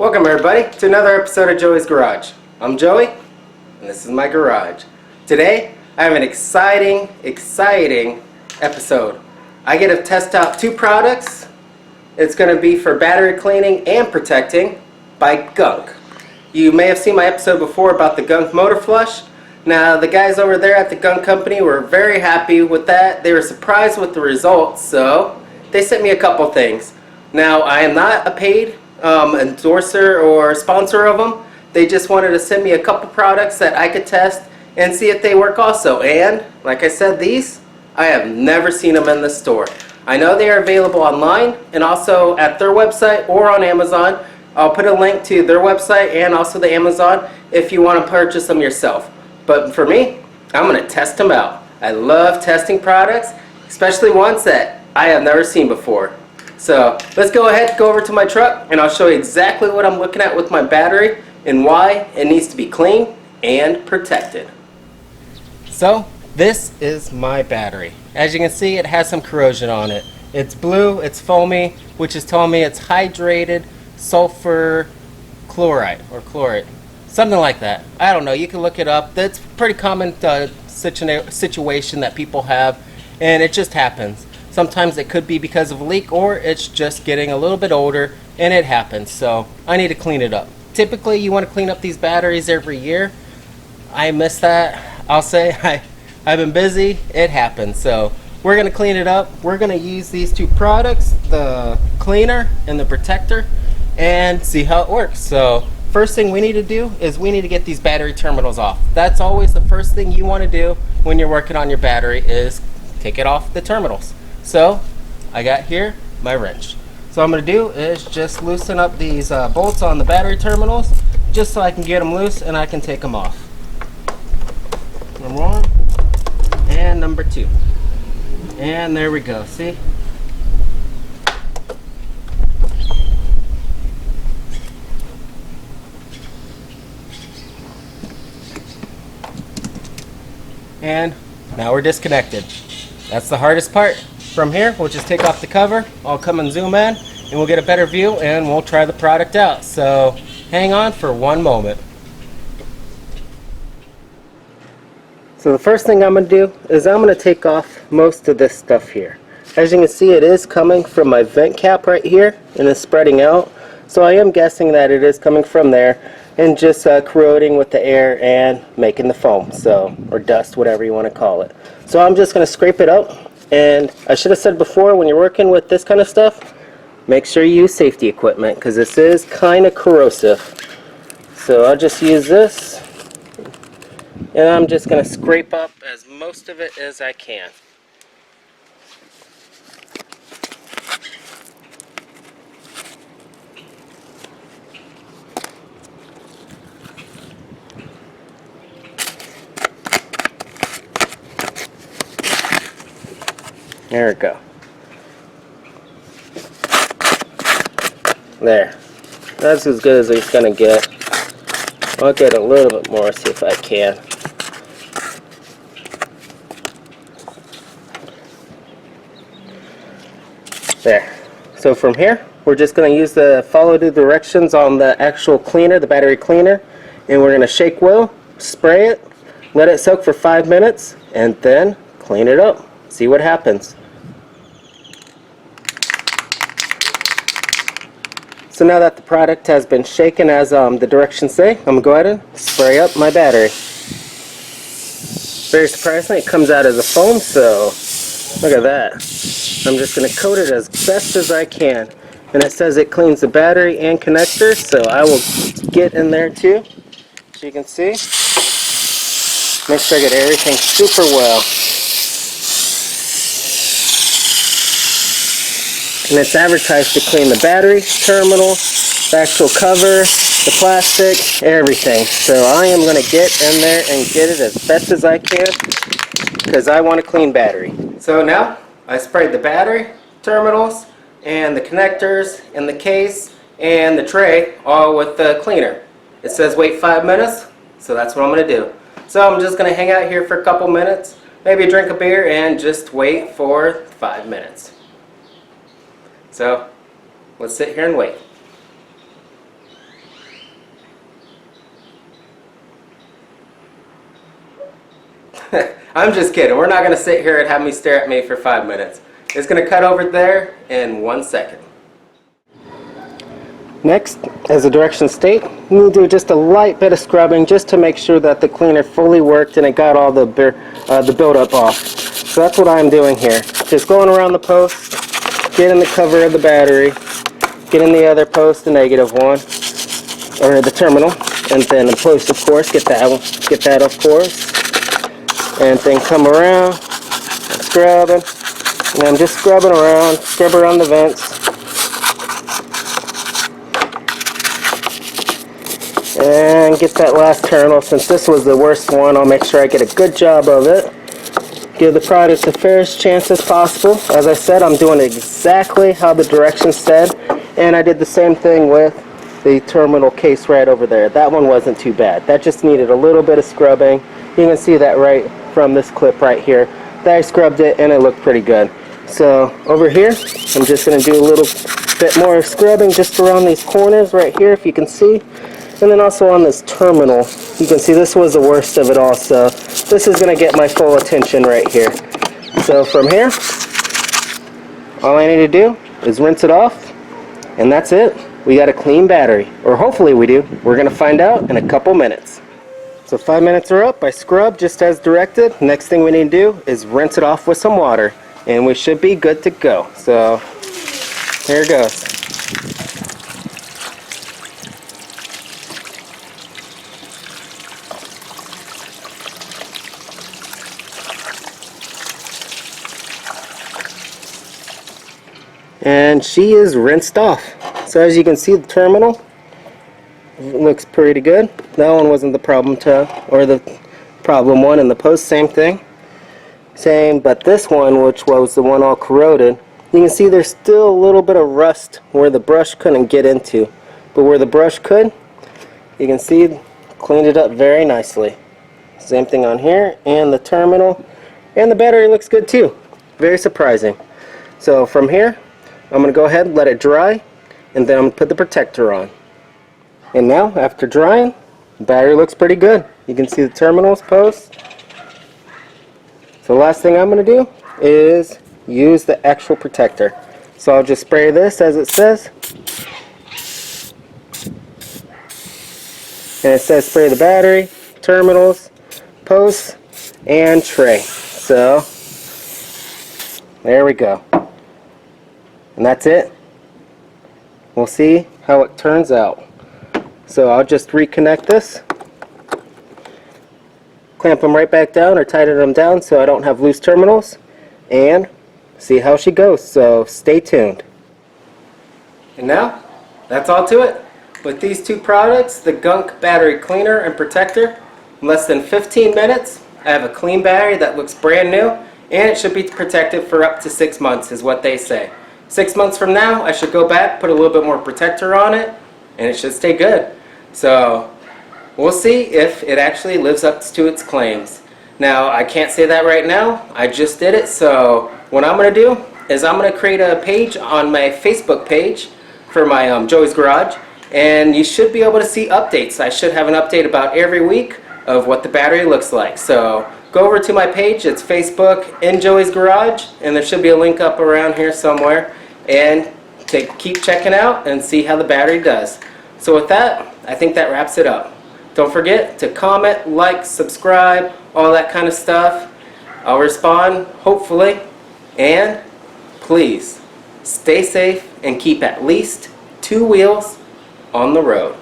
Welcome everybody to another episode of Joey's Garage. I'm Joey, and this is my garage. Today, I have an exciting episode. I get to test out two products. It's going to be for battery cleaning and protecting by Gunk. You may have seen my episode before about the Gunk motor flush. Now, the guys over there at the Gunk company were very happy with that. They were surprised with the results, so they sent me a couple things. Now, I am not a paid endorser or sponsor of them. They just wanted to send me a couple products that I could test and see if they work also. And like I said, these, I have never seen them in the store. I know they are available online and also at their website or on Amazon. I'll put a link to their website and also the Amazon if you want to purchase them yourself. But for me, I'm going to test them out. I love testing products, especially ones that I have never seen before. So let's go ahead, go over to my truck, and I'll show you exactly what I'm looking at with my battery and why it needs to be clean and protected. So this is my battery. As you can see, it has some corrosion on it. It's blue, it's foamy, which is telling me it's hydrated sulfur chloride or chloride. Something like that. I don't know. You can look it up. That's a pretty common situation that people have, and it just happens. Sometimes it could be because of a leak, or it's just getting a little bit older and it happens. So I need to clean it up. Typically you want to clean up these batteries every year. I miss that. I'll say I've been busy. It happens. So we're going to clean it up. We're going to use these two products, the cleaner and the protector, and see how it works. So first thing we need to do is we need to get these battery terminals off. That's always the first thing you want to do when you're working on your battery, is take it off the terminals. So I got here my wrench. So what I'm going to do is just loosen up these bolts on the battery terminals just so I can get them loose and I can take them off. Number one and number two. And there we go. See? And now we're disconnected. That's the hardest part. From here, we'll just take off the cover. I'll come and zoom in, and we'll get a better view, and we'll try the product out. So hang on for one moment. So the first thing I'm going to do is I'm going to take off most of this stuff here. As you can see, it is coming from my vent cap right here, and it's spreading out. So I am guessing that it is coming from there and just corroding with the air and making the foam, so, or dust, whatever you want to call it. So I'm just going to scrape it out. And I should have said before, when you're working with this kind of stuff, make sure you use safety equipment, because this is kind of corrosive. So I'll just use this, and I'm just going to scrape up as most of it as I can. There we go. There. That's as good as it's going to get. I'll get a little bit more, see if I can. There. So from here, we're just going to use the follow the directions on the actual cleaner, the battery cleaner, and we're going to shake well, spray it, let it soak for 5 minutes, and then clean it up. See what happens. So now that the product has been shaken as the directions say, I'm going to go ahead and spray up my battery. Very surprisingly, it comes out as a foam, so look at that. I'm just going to coat it as best as I can. And it says it cleans the battery and connector, so I will get in there too, so you can see. Make sure I get everything super well. And it's advertised to clean the battery terminal, the actual cover, the plastic, everything. So I am going to get in there and get it as best as I can, because I want a clean battery. So now I sprayed the battery terminals and the connectors and the case and the tray all with the cleaner. It says wait 5 minutes, so that's what I'm going to do. So I'm just going to hang out here for a couple minutes, maybe drink a beer, and just wait for 5 minutes. So let's sit here and wait. I'm just kidding. We're not going to sit here and have me stare at me for 5 minutes. It's going to cut over there in 1 second. Next, as the directions state, we'll do just a light bit of scrubbing just to make sure that the cleaner fully worked and it got all the buildup off. So that's what I'm doing here. Just going around the post, getting the cover of the battery, getting the other post, the negative one, or the terminal, and then the post, of course, get that of course, and then come around, scrubbing, and I'm just scrub around the vents. And get that last terminal. Since this was the worst one, I'll make sure I get a good job of it. Give the product the fairest chance as possible. As I said, I'm doing exactly how the directions said. And I did the same thing with the terminal case right over there. That one wasn't too bad. That just needed a little bit of scrubbing. You can see that right from this clip right here. That I scrubbed it and it looked pretty good. So over here, I'm just going to do a little bit more scrubbing just around these corners right here, if you can see. And then also on this terminal, you can see this was the worst of it all, so this is going to get my full attention right here. So from here, all I need to do is rinse it off, and that's it. We got a clean battery, or hopefully we do. We're going to find out in a couple minutes. So 5 minutes are up. I scrubbed just as directed. Next thing we need to do is rinse it off with some water, and we should be good to go. So here it goes. And she is rinsed off. So as you can see, the terminal looks pretty good. That one wasn't the problem or the problem one, and the post, same thing. Same, but this one, which was the one all corroded, you can see there's still a little bit of rust where the brush couldn't get into. But where the brush could, you can see cleaned it up very nicely. Same thing on here, and the terminal, and the battery looks good too. Very surprising. So from here, I'm going to go ahead and let it dry, and then I'm going to put the protector on. And now, after drying, the battery looks pretty good. You can see the terminals post. So the last thing I'm going to do is use the actual protector. So I'll just spray this as it says. And it says spray the battery, terminals, posts, and tray. So there we go. And that's it. We'll see how it turns out. So I'll just reconnect this, clamp them right back down or tighten them down so I don't have loose terminals, and see how she goes. So stay tuned. And now, that's all to it. With these two products, the Gunk battery cleaner and protector, in less than 15 minutes, I have a clean battery that looks brand new, and it should be protected for up to 6 months is what they say. 6 months from now, I should go back, put a little bit more protector on it, and it should stay good. So we'll see if it actually lives up to its claims. Now, I can't say that right now. I just did it. So what I'm going to do is I'm going to create a page on my Facebook page for my Joey's Garage, and you should be able to see updates. I should have an update about every week of what the battery looks like. So go over to my page. It's Facebook in Joey's Garage, and there should be a link up around here somewhere. And keep checking out and see how the battery does. So with that, I think that wraps it up. Don't forget to comment, like, subscribe, all that kind of stuff. I'll respond, hopefully. And please, stay safe and keep at least 2 wheels on the road.